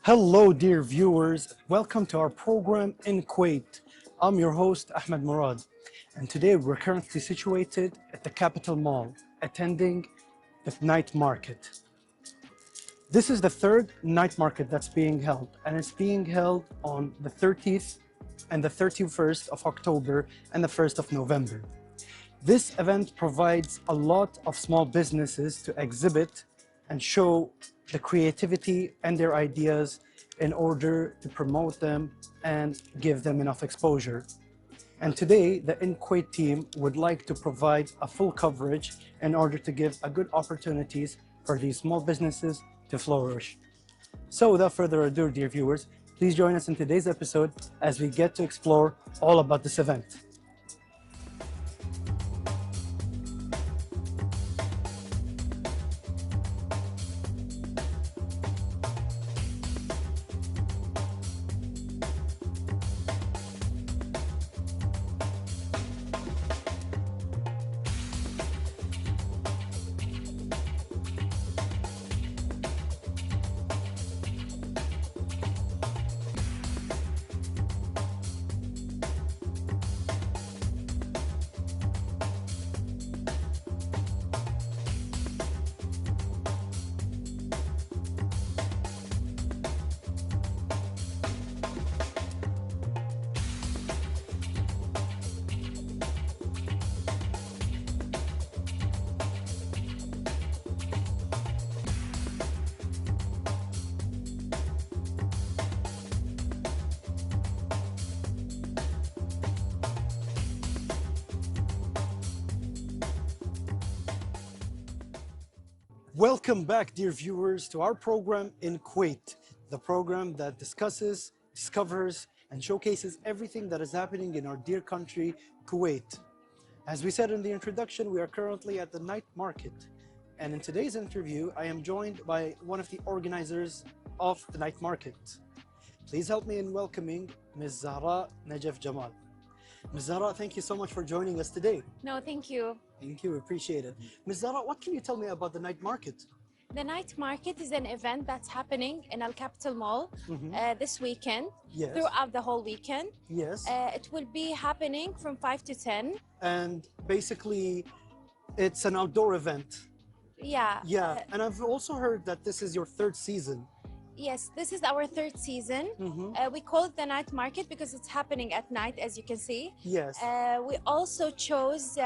Hello, dear viewers. Welcome to our program in Kuwait. I'm your host, Ahmed Murad, and today we're currently situated at the Capital Mall, attending the night market. This is the third night market that's being held, and it's being held on the 30th and the 31st of October and the 1st of November. This event provides a lot of small businesses to exhibit and show the creativity and their ideas in order to promote them and give them enough exposure. And today, the In Kuwait team would like to provide a full coverage in order to give a good opportunities for these small businesses to flourish. So without further ado, dear viewers, please join us in today's episode as we get to explore all about this event. Welcome back, dear viewers, to our program in Kuwait, the program that discusses, discovers, and showcases everything that is happening in our dear country, Kuwait. As we said in the introduction, we are currently at the night market. And in today's interview, I am joined by one of the organizers of the night market. Please help me in welcoming Ms. Alzahraa Najaf Jamal. Ms. Alzahraa, thank you so much for joining us today. No, thank you. Thank you, appreciate it. Ms. Alzahraa, what can you tell me about the night market? The night market is an event that's happening in Al Capital Mall this weekend, Yes. throughout the whole weekend. Yes. It will be happening from 5 to 10. And basically, it's an outdoor event. Yeah. Yeah, and I've also heard that this is your third season. Yes, this is our third season. We call it the night market because it's happening at night, as you can see. Yes. We also chose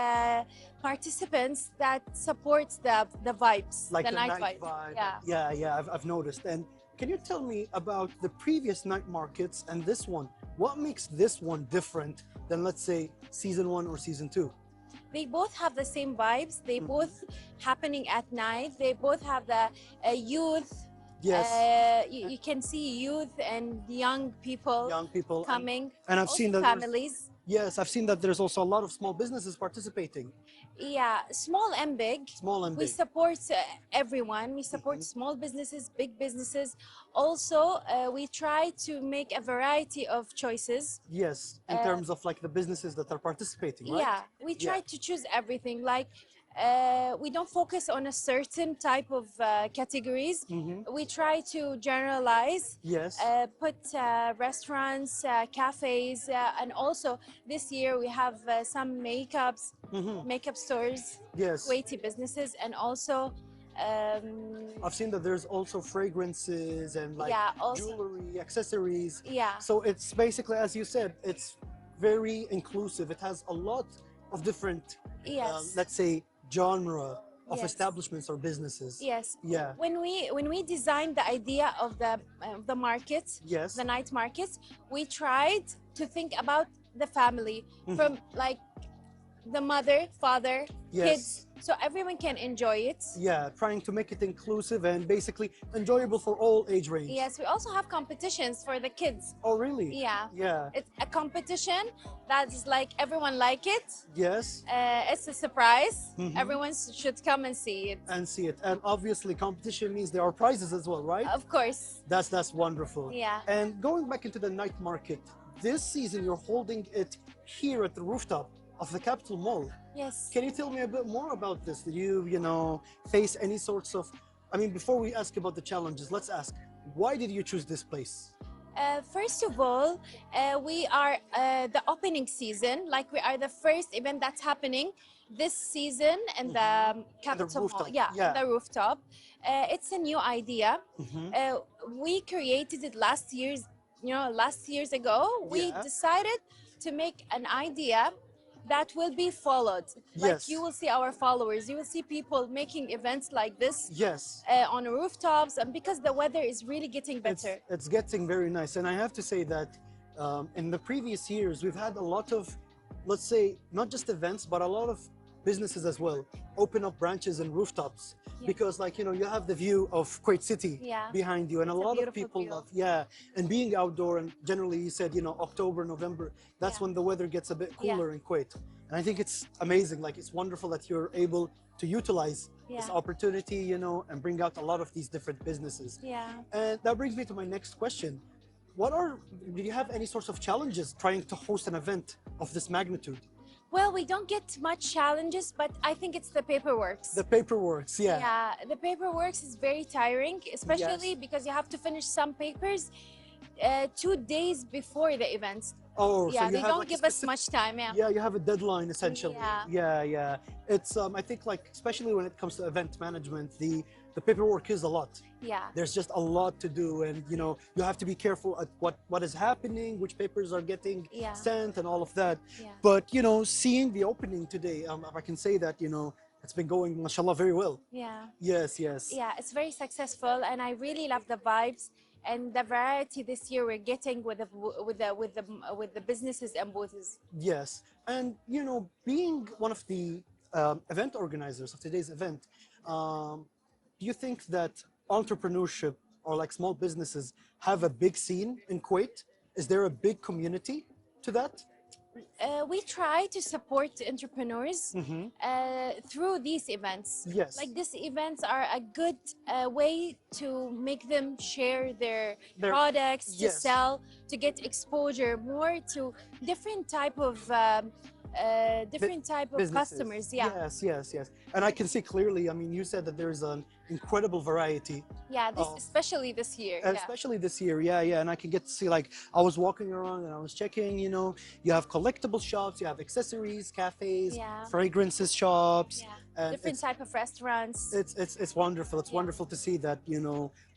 participants that support the vibes, Like the night vibe. Yeah. Yeah, I've noticed. And can you tell me about the previous night markets and this one? What makes this one different than, let's say, season 1 or season 2? They both have the same vibes. They both happening at night. They both have the youth. Yes. You can see youth and young people coming. And I've seen that families. Yes, I've seen that there's also a lot of small businesses participating. Yeah, small and big. Small and big. We support everyone. We support small businesses, big businesses. Also, we try to make a variety of choices. Yes, in terms of like the businesses that are participating, right? Yeah, we try to choose everything. Like, we don't focus on a certain type of categories. We try to generalize. Yes. Put restaurants, cafes, and also this year we have some makeup stores, Yes. Kuwaiti businesses, and also I've seen that there's also fragrances and like jewelry, accessories. Yeah. So it's basically, as you said, it's very inclusive. It has a lot of different, let's say, genre of establishments or businesses. Yes. Yeah. When we designed the idea of the market, Yes. the night market, we tried to think about the family from like the mother, father, kids, so everyone can enjoy it. Yeah, trying to make it inclusive and basically enjoyable for all age range. Yes, we also have competitions for the kids. Oh, really? Yeah. Yeah. It's a competition that is like everyone like it. Yes. It's a surprise. Everyone should come and see it. And see it. And obviously competition means there are prizes as well, right? Of course. That's wonderful. Yeah. And going back into the night market, this season you're holding it here at the rooftop of the Capital Mall. Yes. Can you tell me a bit more about this? Did you, face any sorts of, I mean, before we ask about the challenges, let's ask, Why did you choose this place? First of all, we are the opening season, like we are the first event that's happening this season in the capital mall. Yeah, the rooftop. It's a new idea. We created it last year's, last years ago. We decided to make an idea that will be followed. Like you will see our followers, you will see people making events like this on rooftops, and because the weather is really getting better. It's getting very nice. And I have to say that in the previous years, we've had a lot of, let's say, not just events, but a lot of businesses as well open up branches and rooftops, because like, you have the view of Kuwait City behind you, and a lot of people love and being outdoor. And generally you said, October, November, that's when the weather gets a bit cooler in Kuwait. And I think it's amazing, like it's wonderful that you're able to utilize this opportunity, and bring out a lot of these different businesses. And that brings me to my next question. Do you have any sorts of challenges trying to host an event of this magnitude? Well, we don't get much challenges, but I think it's the paperwork. The paperwork, Yeah, the paperwork is very tiring, especially because you have to finish some papers 2 days before the events. Oh, yeah, so they don't give us much time. Yeah, you have a deadline essentially. Yeah. It's I think like especially when it comes to event management, the paperwork is a lot. Yeah. There's just a lot to do, and you have to be careful at what is happening, which papers are getting sent, and all of that. But seeing the opening today, I can say that it's been going, mashallah, very well. Yeah. Yes. Yeah, it's very successful, and I really love the vibes and the variety this year we're getting with the businesses and booths. Yes, and being one of the event organizers of today's event, do you think that entrepreneurship or like small businesses have a big scene in Kuwait? Is there a big community to that? We try to support entrepreneurs through these events. Yes. Like these events are a good way to make them share their products, to sell, to get exposure more to different type of customers. Yes. And I can see clearly, I mean, you said that there's an incredible variety. Yeah, especially this year. Especially this year, yeah. And I can get to see, like, I was walking around and I was checking, you have collectible shops, you have accessories, cafes, fragrances shops. And different type of restaurants. It's wonderful. It's wonderful to see that,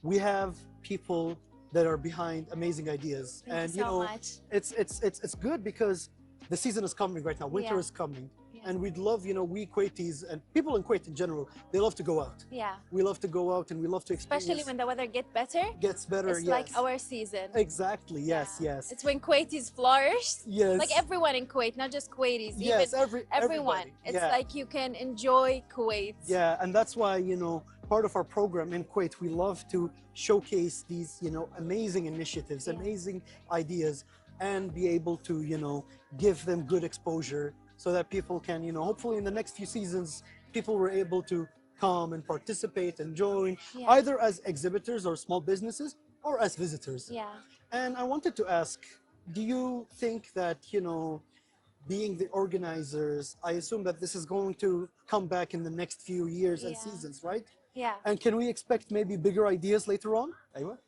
we have people that are behind amazing ideas. Thank you so much. It's good because the season is coming right now. Winter is coming. And we'd love, we Kuwaitis and people in Kuwait in general, they love to go out. Yeah. We love to go out and we love to experience. Especially when the weather gets better. It's like our season. Exactly. Yes. It's when Kuwaitis flourish. Yes. Like everyone in Kuwait, not just Kuwaitis. Yes, everyone. everybody. It's like you can enjoy Kuwait. Yeah, and that's why, part of our program in Kuwait, we love to showcase these, amazing initiatives, amazing ideas, and be able to, give them good exposure, so that people can, hopefully in the next few seasons, people were able to come and participate and join, either as exhibitors or small businesses, or as visitors. Yeah. And I wanted to ask, do you think that, being the organizers, I assume that this is going to come back in the next few years and seasons, right? Yeah. And can we expect maybe bigger ideas later on?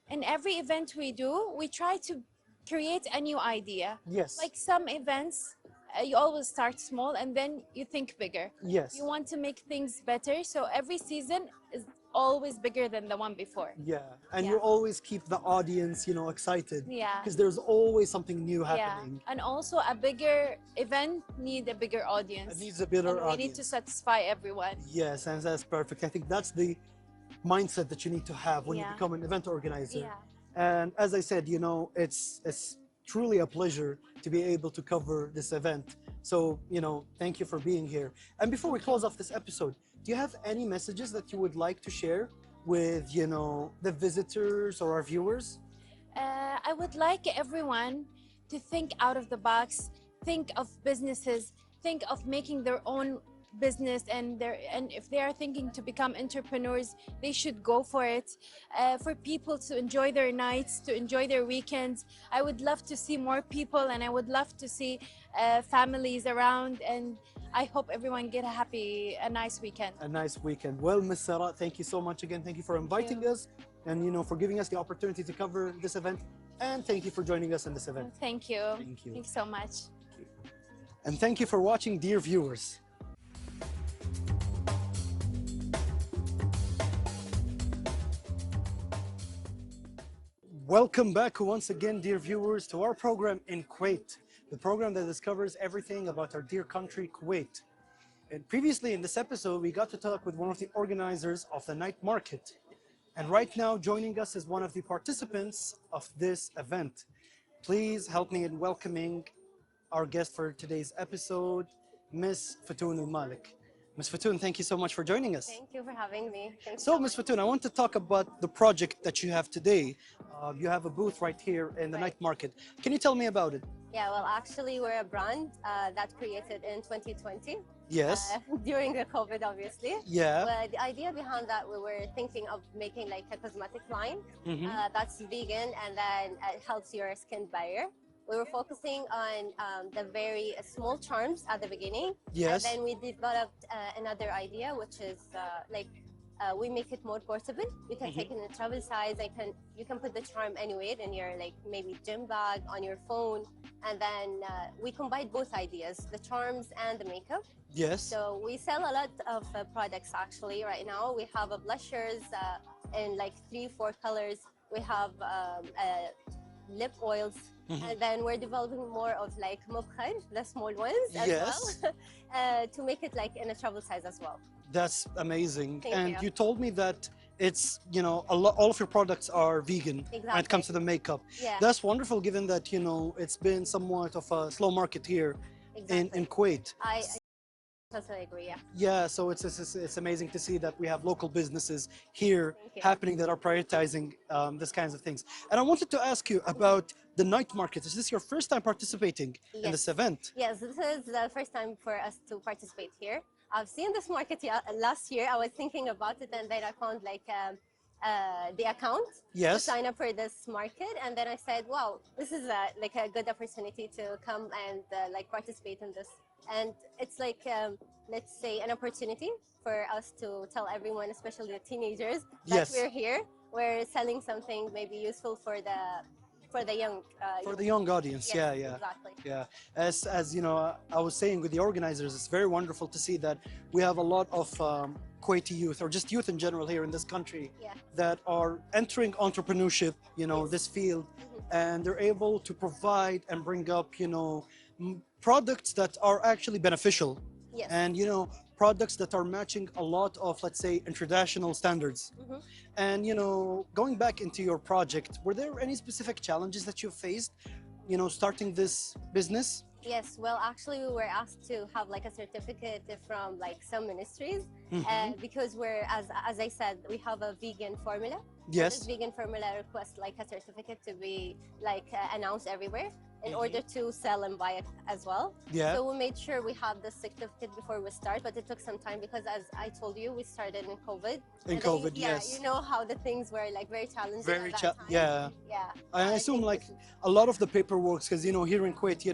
In every event we do, we try to create a new idea. Yes. Like some events, you always start small and then you think bigger. Yes. You want to make things better, so every season is always bigger than the one before. Yeah, and you always keep the audience, excited. Yeah. Because there's always something new happening. And also a bigger event needs a bigger audience. It needs a bigger audience. We need to satisfy everyone. Yes, and that's perfect. I think that's the mindset that you need to have when you become an event organizer. Yeah. And as I said, it's truly a pleasure to be able to cover this event. So, thank you for being here. And before we close off this episode, do you have any messages that you would like to share with, the visitors or our viewers? I would like everyone to think out of the box, think of businesses, think of making their own business, and if they are thinking to become entrepreneurs, they should go for it. For people to enjoy their nights, to enjoy their weekends. I would love to see more people, and I would love to see families around, and I hope everyone get a nice weekend. A nice weekend. Well, Ms. Sarah, thank you so much again. Thank you for inviting us and for giving us the opportunity to cover this event. And thank you for joining us in this event. Thank you. Thank you. Thanks so much. And thank you for watching, dear viewers. Welcome back once again, dear viewers, to our program in Kuwait, the program that discovers everything about our dear country, Kuwait. And previously in this episode, we got to talk with one of the organizers of the night market. And right now, joining us is one of the participants of this event. Please help me in welcoming our guest for today's episode, Ms. Futon Almalek. Ms. Futon, thank you so much for joining us. Thank you for having me. So, Ms. Futon, I want to talk about the project that you have today. You have a booth right here in the night market. Can you tell me about it? Yeah, well, actually, we're a brand that created in 2020. Yes. During the COVID, obviously. Yeah. But the idea behind that, we were thinking of making like a cosmetic line that's vegan and then it helps your skin barrier. We were focusing on the very small charms at the beginning. Yes. And then we developed another idea, which is we make it more portable. You can take it in a travel size. You can put the charm anywhere in your maybe gym bag, on your phone, and then we combine both ideas, the charms and the makeup. Yes. So we sell a lot of products actually right now. We have blushers in like 3-4 colors. We have lip oils. And then we're developing more of like mubkhar, the small ones as well, to make it like in a travel size as well. That's amazing. Thank you told me that it's, all of your products are vegan when it comes to the makeup. Yeah. That's wonderful given that, it's been somewhat of a slow market here in Kuwait. I totally agree, yeah. Yeah, so it's amazing to see that we have local businesses here happening that are prioritizing these kinds of things. And I wanted to ask you about the night market. Is this your first time participating in this event? Yes, this is the first time for us to participate here. I've seen this market last year. I was thinking about it and then I found like the account to sign up for this market, and then I said, wow, this is like a good opportunity to come and like participate in this. And it's like, let's say, an opportunity for us to tell everyone, especially the teenagers, that we're here. We're selling something maybe useful for the young audience. Yes, yeah exactly. Yeah, as I was saying with the organizers, it's very wonderful to see that we have a lot of Kuwaiti youth, or just youth in general here in this country, that are entering entrepreneurship, this field, and they're able to provide and bring up products that are actually beneficial, and products that are matching a lot of, let's say, international standards. And going back into your project, were there any specific challenges that you faced starting this business? Yes, well, actually, we were asked to have like a certificate from like some ministries, because we're, as I said, we have a vegan formula. Yes. This vegan formula requests like a certificate to be like announced everywhere in order to sell and buy it as well. Yeah. So we made sure we had the certificate before we start, but it took some time because, as I told you, we started in COVID. Yes. You know how the things were like very challenging. Very at that time. Yeah. I assume like a lot of the paperwork, because here in Kuwait,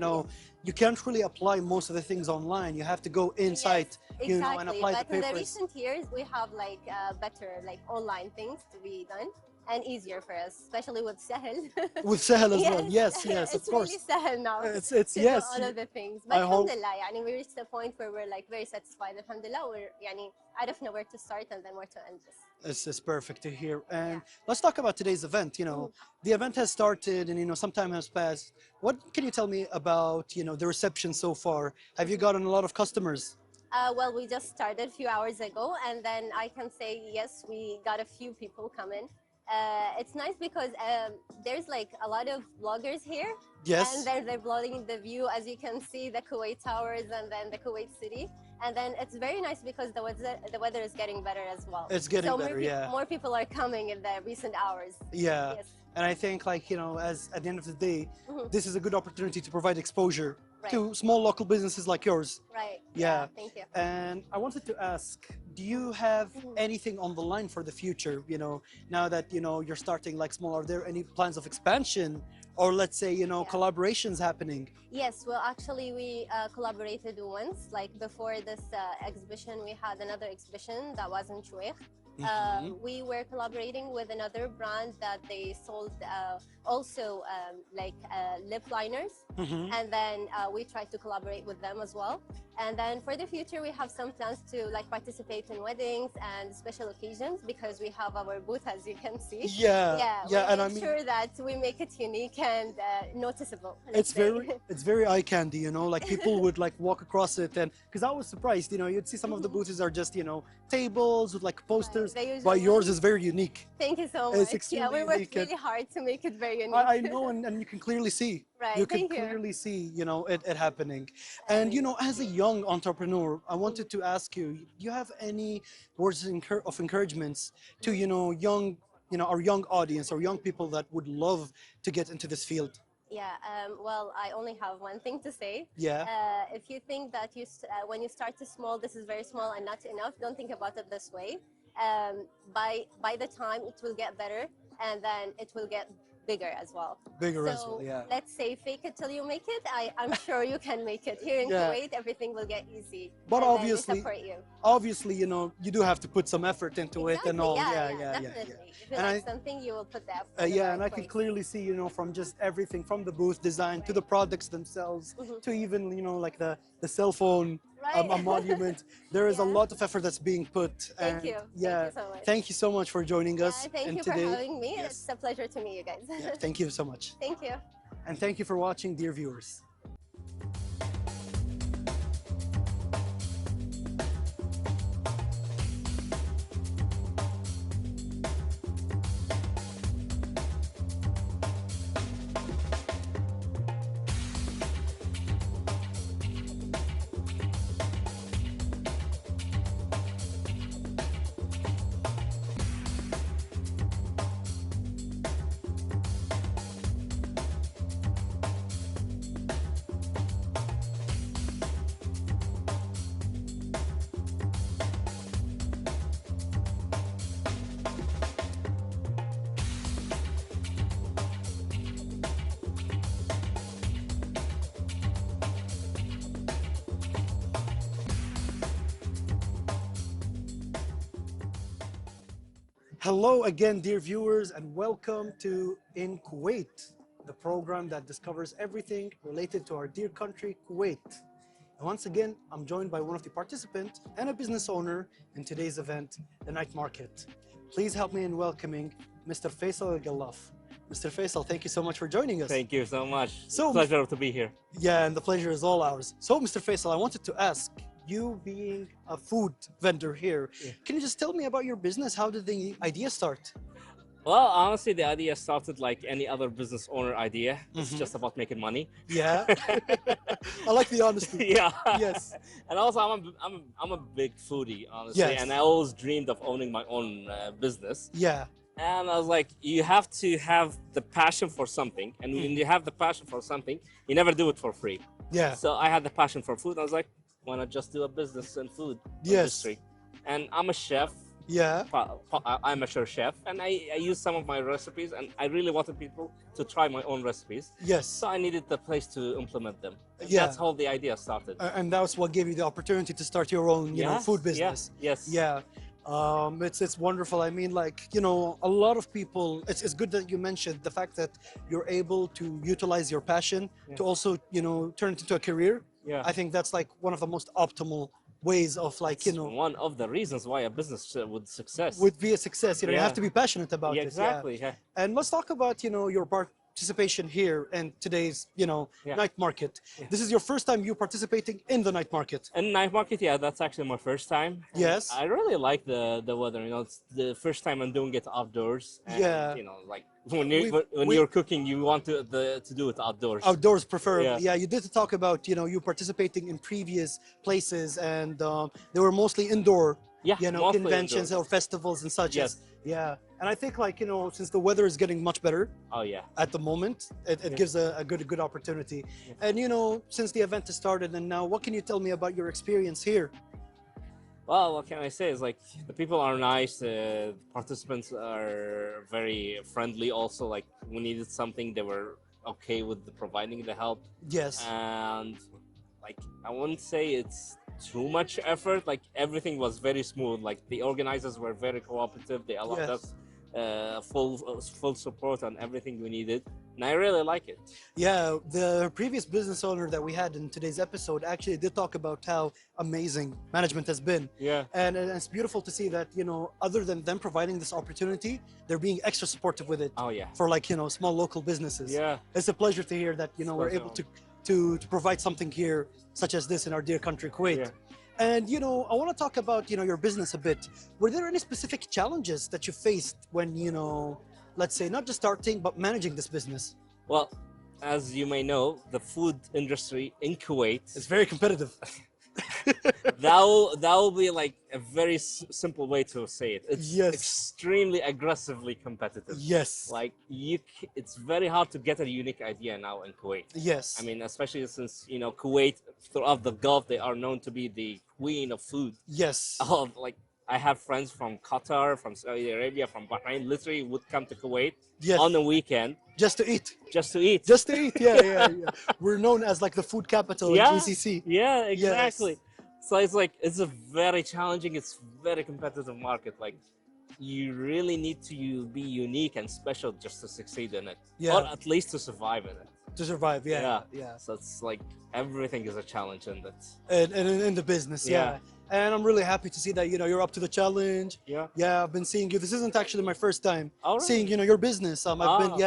you can't really apply most of the things online. You have to go inside, exactly. and apply the papers. But in the recent years, we have like better like online things to be done and easier for us, especially with Sahel. With Sahel as well. Yes, of course. It's really Sahel now. It's to do yes. all of the things. But alhamdulillah, we reached the point where we're like very satisfied. Alhamdulillah, we're I don't know where to start and then where to end this. This is perfect to hear. And let's talk about today's event. The event has started and some time has passed. What can you tell me about the reception so far? Have you gotten a lot of customers? Well, we just started a few hours ago, and then I can say yes, we got a few people coming. It's nice because there's like a lot of bloggers here. Yes. And then they're blogging the view, as you can see, the Kuwait towers and then the Kuwait city. And then it's very nice because the weather is getting better as well. It's getting better, more people are coming in the recent hours. Yeah. Yes. And I think as at the end of the day, this is a good opportunity to provide exposure to small local businesses like yours. Right. Yeah. Thank you. And I wanted to ask, do you have anything on the line for the future? Now that you're starting like small, are there any plans of expansion, or let's say collaborations happening? Yes, well, actually we collaborated once, like before this exhibition we had another exhibition that was in Shueikh. We were collaborating with another brand that they sold also like lip liners, and then we tried to collaborate with them as well. And then for the future, we have some plans to like participate in weddings and special occasions, because we have our booth, as you can see. And I mean, sure that we make it unique and noticeable. It's very eye candy, you know, like people would like walk across it, and because I was surprised, you know, you'd see some of the booths are just, you know, tables with like posters, but yours is very unique. Thank you so much. We worked really hard to make it very unique. I know, and you can clearly see. Right, you can clearly see, you know, it happening. And you know, as a young entrepreneur, I wanted to ask you, do you have any words of encouragements to, you know, our young audience or young people that would love to get into this field? Yeah, well, I only have one thing to say. If you think that when you start small, this is very small and not enough, don't think about it this way. By the time it will get better, and then it will get bigger as well. Let's say fake it till you make it. I'm sure you can make it. Here in Kuwait, everything will get easy. But obviously, you know, you do have to put some effort into it and all. Definitely. If you like something, you will put the effort. And I can clearly see, you know, from just everything, from the booth design to the products themselves, to even, you know, like the cell phone. A monument. There is a lot of effort that's being put. Thank you. Thank you so much. Thank you so much for joining us. Thank you for having me. It's a pleasure to meet you guys. Thank you so much. Thank you. And thank you for watching, dear viewers. Hello again, dear viewers, and welcome to In Kuwait, the program that discovers everything related to our dear country, Kuwait. And once again, I'm joined by one of the participants and a business owner in today's event, the night market. Please help me in welcoming Mr. Faisal Al-Gallaf. Mr. Faisal, thank you so much for joining us. Thank you so much. Pleasure to be here. Yeah, and the pleasure is all ours. So, Mr. Faisal, I wanted to ask, you being a food vendor here, can you just tell me about your business? How did the idea start? Well, honestly, the idea started like any other business owner idea. It's just about making money. Yeah, I like the honesty. Yeah. Yes. And also, I'm a big foodie, honestly, and I always dreamed of owning my own business. Yeah. And I was like, you have to have the passion for something, and when you have the passion for something, you never do it for free. Yeah. So I had the passion for food. I was like, why not just do a business in food industry? And I'm a chef. Yeah. I'm a chef, and I use some of my recipes, and I really wanted people to try my own recipes. Yes. So I needed the place to implement them. Yeah. That's how the idea started. And that's what gave you the opportunity to start your own, you know, food business. Yes. Yeah. It's wonderful. I mean, like, you know, a lot of people, it's good that you mentioned the fact that you're able to utilize your passion to also, you know, turn it into a career. Yeah. I think that's like one of the most optimal ways of, like, It's you know, one of the reasons why a business would be a success. You know, you have to be passionate about it. Exactly. Yeah. And let's talk about, you know, your participation here in today's, you know, night market. This is your first time you participating in the night market. In night market, yeah, that's actually my first time. Yes. I really like the weather. You know, it's the first time I'm doing it outdoors. And, you know, like when you're cooking, you want to do it outdoors. Outdoors, preferably. Yeah. You did talk about, you know, you participating in previous places, and they were mostly indoor. Yeah, you know, conventions or festivals and such. Yes. Yeah. And I think, like, you know, since the weather is getting much better. Oh yeah. At the moment, it gives a good opportunity. And, you know, since the event has started and now, what can you tell me about your experience here? Well, what can I say? Is like the people are nice. The participants are very friendly. Also, like we needed something, they were okay with providing the help. Yes. And like I wouldn't say it's too much effort. Like everything was very smooth. Like the organizers were very cooperative. They allowed us full support on everything we needed, and I really like it. Yeah, the previous business owner that we had in today's episode actually did talk about how amazing management has been. Yeah, and it's beautiful to see that, you know, other than them providing this opportunity, they're being extra supportive with it. Oh yeah, for like, you know, small local businesses. Yeah, it's a pleasure to hear that, you know, we're able to provide something here such as this in our dear country Kuwait. Yeah. And, you know, I want to talk about, you know, your business a bit. Were there any specific challenges that you faced when, you know, let's say not just starting, but managing this business? Well, as you may know, the food industry in Kuwait is very competitive. that will be like a very simple way to say it. It's extremely aggressively competitive. Yes. Like it's very hard to get a unique idea now in Kuwait. Yes. I mean, especially since, you know, Kuwait, throughout the Gulf, they are known to be the queen of food. Yes. Oh, like I have friends from Qatar, from Saudi Arabia, from Bahrain, literally would come to Kuwait on the weekend. Just to eat. Just to eat. Just to eat, yeah. We're known as like the food capital in GCC. Yeah, exactly. So it's like, it's a very challenging, it's very competitive market. Like you really need to be unique and special just to succeed in it. Yeah. Or at least to survive in it. To survive, yeah. So it's like everything is a challenge in that. And in the business, yeah. And I'm really happy to see that, you know, you're up to the challenge. Yeah, I've been seeing you. This isn't actually my first time seeing, you know, your business. I've been,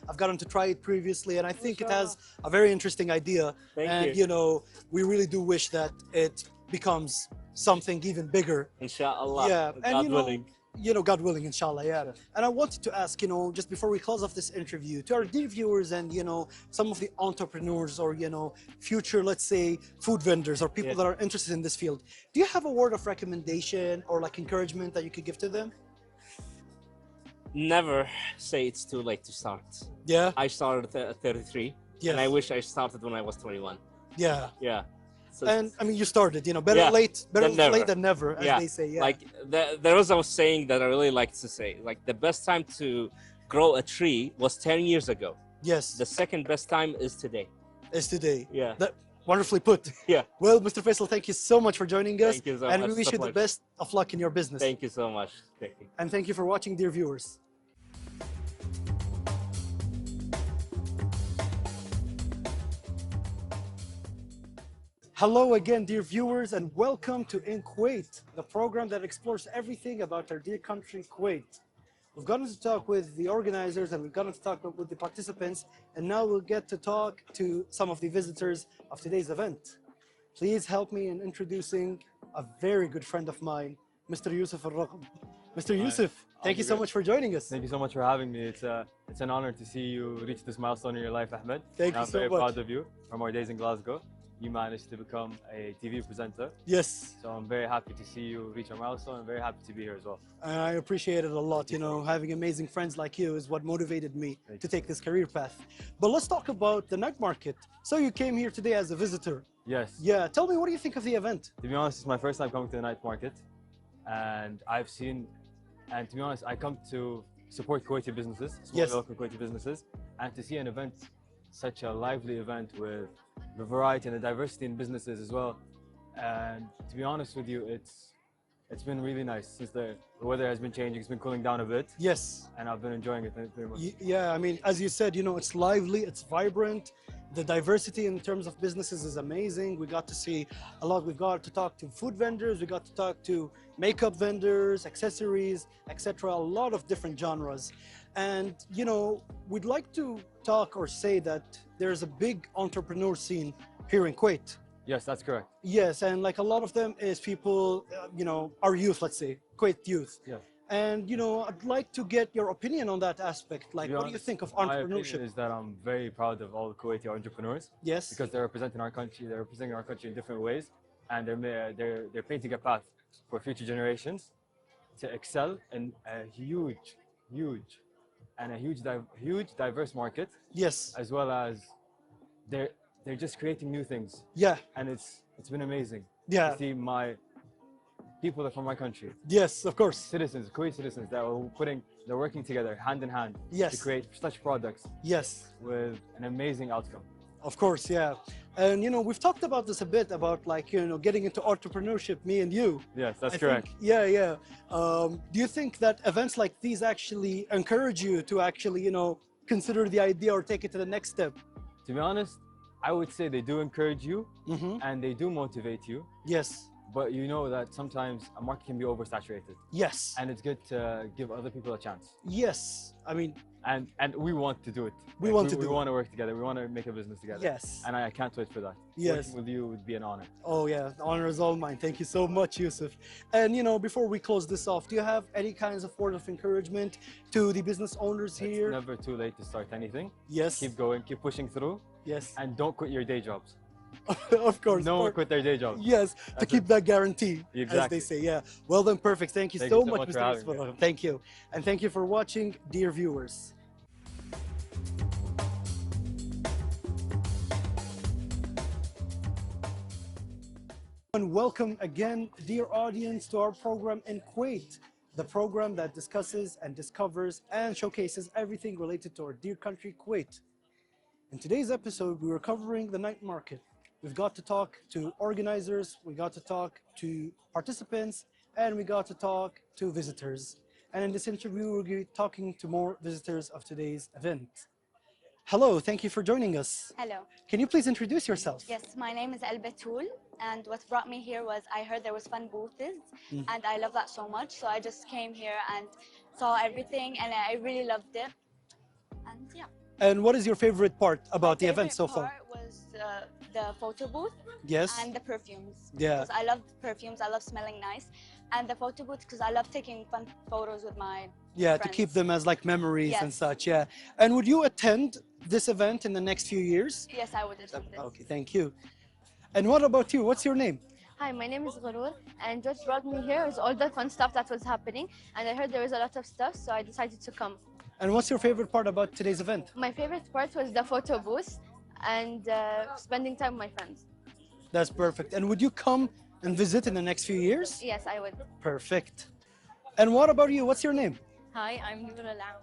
I've gotten to try it previously, and I think it has a very interesting idea. Thank you know, we really do wish that it becomes something even bigger. Inshallah. Yeah, and God willing. You know, God willing, inshallah, yeah. And I wanted to ask, you know, just before we close off this interview, to our dear viewers and, you know, some of the entrepreneurs or, you know, future, let's say, food vendors or people that are interested in this field, do you have a word of recommendation or like encouragement that you could give to them? Never say it's too late to start. Yeah. I started at 33, and I wish I started when I was 21. Yeah. Yeah. So and I mean, you started, you know, better late than never, as they say. Yeah. Like there was a saying that I really like to say, like the best time to grow a tree was 10 years ago. Yes. The second best time is today. Yeah. That, wonderfully put. Yeah. Well, Mr. Faisal, thank you so much for joining us. Thank you so and much. We wish you the best of luck in your business. Thank you so much. Thank you. And thank you for watching, dear viewers. Hello again, dear viewers, and welcome to In Kuwait, the program that explores everything about our dear country, Kuwait. We've gotten to talk with the organizers and we've gotten to talk with the participants, and now we'll get to talk to some of the visitors of today's event. Please help me in introducing a very good friend of mine, Mr. Yusuf Al-Raqb. Mr. Yusuf, thank you so much for joining us. Thank you so much for having me. It's an honor to see you reach this milestone in your life, Ahmed. Thank you so much. I'm very proud of you. From our days in Glasgow, you managed to become a TV presenter. Yes. So I'm very happy to see you reach a milestone. I'm very happy to be here as well. I appreciate it a lot. You know, having amazing friends like you is what motivated me to take this career path. But let's talk about the night market. So you came here today as a visitor. Yes. Yeah. Tell me, what do you think of the event? To be honest, it's my first time coming to the night market. And to be honest, I come to support Kuwaiti businesses, local Kuwaiti businesses, and to see an event, such a lively event with the variety and the diversity in businesses as well. And to be honest with you, it's been really nice since the weather has been changing. It's been cooling down a bit. Yes. And I've been enjoying it very much. Yeah, I mean, as you said, you know, it's lively, it's vibrant. The diversity in terms of businesses is amazing. We got to see a lot. We got to talk to food vendors. We got to talk to makeup vendors, accessories, etc. A lot of different genres. And, you know, we'd like to talk or say that there's a big entrepreneur scene here in Kuwait. Yes, that's correct. Yes, and like a lot of them is people, you know, our youth, let's say, Kuwait youth. Yeah. And, you know, I'd like to get your opinion on that aspect. Like, what do you think of entrepreneurship? My opinion is that I'm very proud of all Kuwaiti entrepreneurs. Yes. Because they're representing our country. They're representing our country in different ways, and they're painting a path for future generations to excel in a huge diverse market. Yes. As well as they're just creating new things. Yeah. And it's been amazing. Yeah. To see my people that from my country. Yes, of course. Citizens, Kuwait citizens that they're working together hand in hand. Yes. To create such products. Yes. With an amazing outcome. Of course, yeah. And you know, we've talked about this a bit about like, you know, getting into entrepreneurship, me and you. Yes, that's correct. Yeah. Do you think that events like these actually encourage you to actually, you know, consider the idea or take it to the next step? To be honest, I would say they do encourage you and they do motivate you. Yes. But you know that sometimes a market can be oversaturated. Yes. And it's good to give other people a chance. Yes. I mean, and we want to do it. We want to work together. We want to make a business together. Yes. And I can't wait for that. Yes. Working with you would be an honor. Oh yeah, the honor is all mine. Thank you so much, Yusuf. And you know, before we close this off, do you have any kinds of word of encouragement to the business owners here? It's never too late to start anything. Yes. Keep going, keep pushing through. Yes. And don't quit your day jobs. Of course. No one quit their day job. Yes, to keep that guarantee, exactly. as they say. Yeah. Well then, perfect. Thank you so much, Mr. Yusuf. Thank you. And thank you for watching, dear viewers. And welcome again, dear audience, to our program in Kuwait, the program that discusses and discovers and showcases everything related to our dear country, Kuwait. In today's episode, we were covering the night market. We've got to talk to organizers, we got to talk to participants, and we got to talk to visitors. And in this interview, we'll be talking to more visitors of today's event. Hello, thank you for joining us. Hello. Can you please introduce yourself? Yes, my name is Al-Batul, and what brought me here was I heard there was fun booths, and I love that so much. So I just came here and saw everything, and I really loved it. And yeah. And what is your favorite part about the event so far? My favorite part was the photo booth. Yes. And the perfumes. Yeah. Because I love perfumes, I love smelling nice. And the photo booth because I love taking fun photos with my friends. To keep them as like memories and such, yeah. And would you attend this event in the next few years? Yes, I would attend this. Okay, thank you. And what about you? What's your name? Hi, my name is Gharoor, and what brought me here is all the fun stuff that was happening, and I heard there was a lot of stuff, so I decided to come. And what's your favorite part about today's event? My favorite part was the photo booth and spending time with my friends. That's perfect. And would you come and visit in the next few years? Yes, I would. Perfect. And what about you? What's your name? Hi, I'm Noor Al.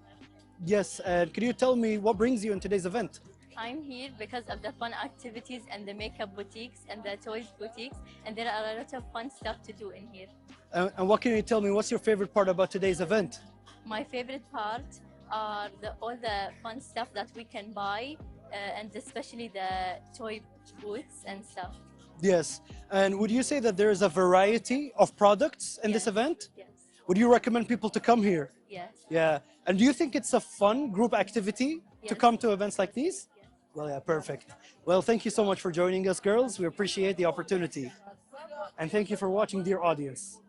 Yes, and could you tell me what brings you in today's event? I'm here because of the fun activities and the makeup boutiques and the toys boutiques, and there are a lot of fun stuff to do in here. And what can you tell me? What's your favorite part about today's event? My favorite part are all the fun stuff that we can buy, and especially the toy booths and stuff. Yes. And would you say that there is a variety of products in this event? Yes. Would you recommend people to come here? Yes. Yeah. And do you think it's a fun group activity to come to events like these? Yes. Well, yeah, perfect. Well, thank you so much for joining us, girls. We appreciate the opportunity. And thank you for watching, dear audience.